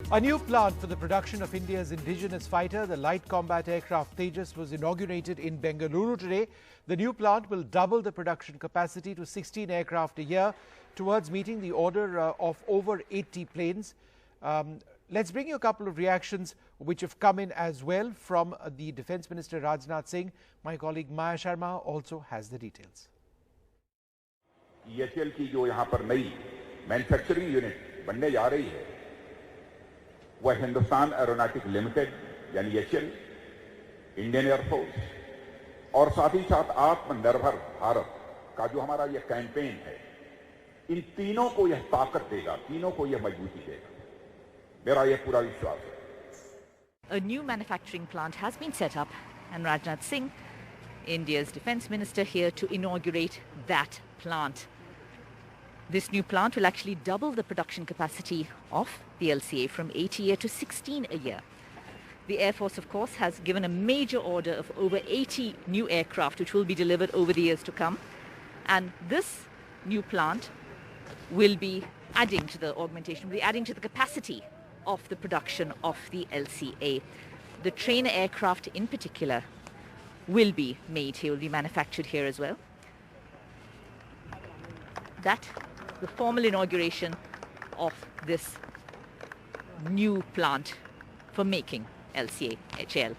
A new plant for the production of India's indigenous fighter, the light combat aircraft Tejas, was inaugurated in Bengaluru today. The new plant will double the production capacity to 16 aircraft a year towards meeting the order of over 80 planes. Let's bring you a couple of reactions which have come in as well from the Defence Minister Rajnath Singh. My colleague Maya Sharma also has the details. EHL की जो यहाँ पर नई manufacturing unit बनने जा रही है वह हिंदुस्तान एरोनॉटिक लिमिटेड यानी EHL, इंडियन एयरफोर्स और साथ ही साथ आत्मनिर्भर भारत का जो हमारा यह कैंपेन है, इन तीनों को यह ताकत देगा, तीनों को यह मजबूती देगा। मेरा यह पूरा विश्वास है। A new manufacturing plant has been set up and Rajnath Singh, India's defence minister, here to inaugurate that plant. This new plant will actually double the production capacity of the LCA from 80 a year to 16 a year. The Air Force, of course, has given a major order of over 80 new aircraft which will be delivered over the years to come. And this new plant will be adding to the augmentation, will be adding to the capacity of the production of the LCA. The trainer aircraft in particular will be made here, will be manufactured here as well. The formal inauguration of this new plant for making LCA HAL.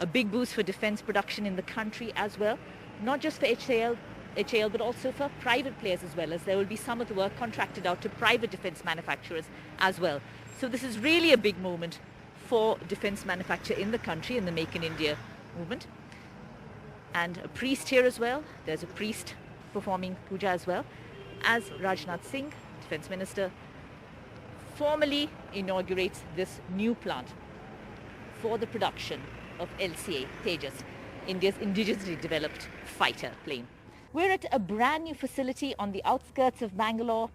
A big boost for defence production in the country as well, not just for HAL but also for private players as well, as there will be some of the work contracted out to private defence manufacturers as well. So this is really a big moment for defence manufacture in the country, in the Make in India movement. And a priest here as well. There's a priest performing puja as well, as Rajnath Singh, Defence Minister, formally inaugurates this new plant for the production of LCA Tejas, India's indigenously developed fighter plane. We're at a brand new facility on the outskirts of Bangalore,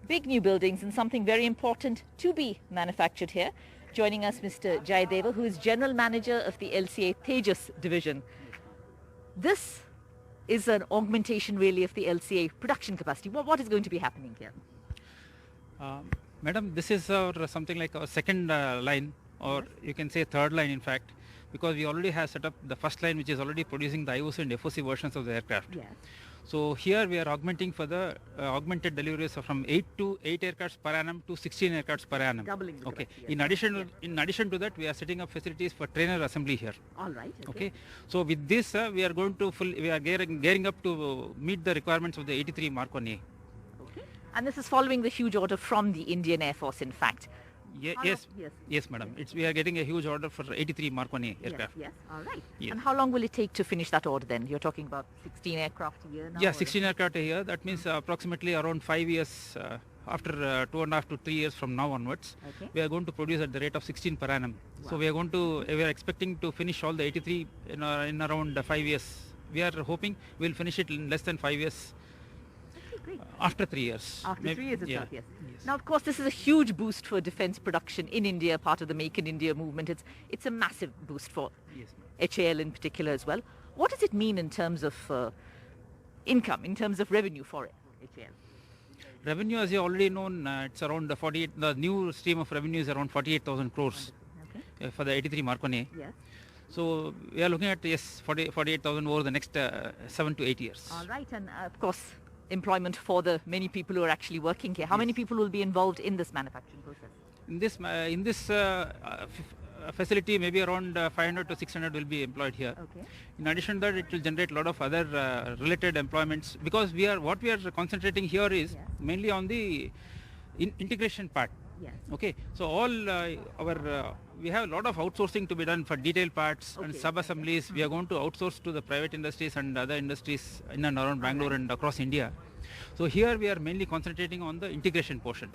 big new buildings and something very important to be manufactured here. Joining us, Mr. Jayadeva, who is General Manager of the LCA Tejas division. This is an augmentation really of the LCA production capacity. What is going to be happening here? Madam, this is something like our second line, or you can say third line in fact, because we already have set up the first line which is already producing the IOC and FOC versions of the aircraft. Yes. So here we are augmenting for the augmented deliveries from 8 aircrafts per annum to 16 aircrafts per annum. Doubling the okay. capacity, yes. In addition to that, we are setting up facilities for trainer assembly here. All right. Okay. So with this, we are going to gearing up to meet the requirements of the 83 Mark 1A. Okay. And this is following the huge order from the Indian Air Force, in fact. Yes, madam. We are getting a huge order for 83 Mark 1A aircraft. Yes. All right. Yes. And how long will it take to finish that order then? You're talking about 16 aircraft a year now? Yeah, 16 aircraft a year. That means approximately around 5 years, after 2.5 to 3 years from now onwards, okay, we are going to produce at the rate of 16 per annum. Wow. So we are expecting to finish all the 83 in around 5 years. We are hoping we'll finish it in less than 5 years. Great. After 3 years. After 3 years itself, yes. Yes. Now, of course, this is a huge boost for defence production in India, part of the Make in India movement. It's a massive boost for HAL in particular as well. What does it mean in terms of income, in terms of revenue for HAL? Revenue, as you already known, it's around 48. The new stream of revenue is around 48,000 crores for the 83 Mark 1A. Yes. So we are looking at 48,000 over the next 7 to 8 years. All right, and of course, employment for the many people who are actually working here. How many people will be involved in this manufacturing process? In this facility, maybe around 500 to 600 will be employed here. Okay. In addition to that, it will generate a lot of other related employments, because what we are concentrating here is mainly on the integration part. Yes. Okay, so all we have a lot of outsourcing to be done for detailed parts and sub-assemblies. We are going to outsource to the private industries and other industries in and around Bangalore and across India. So here we are mainly concentrating on the integration portion.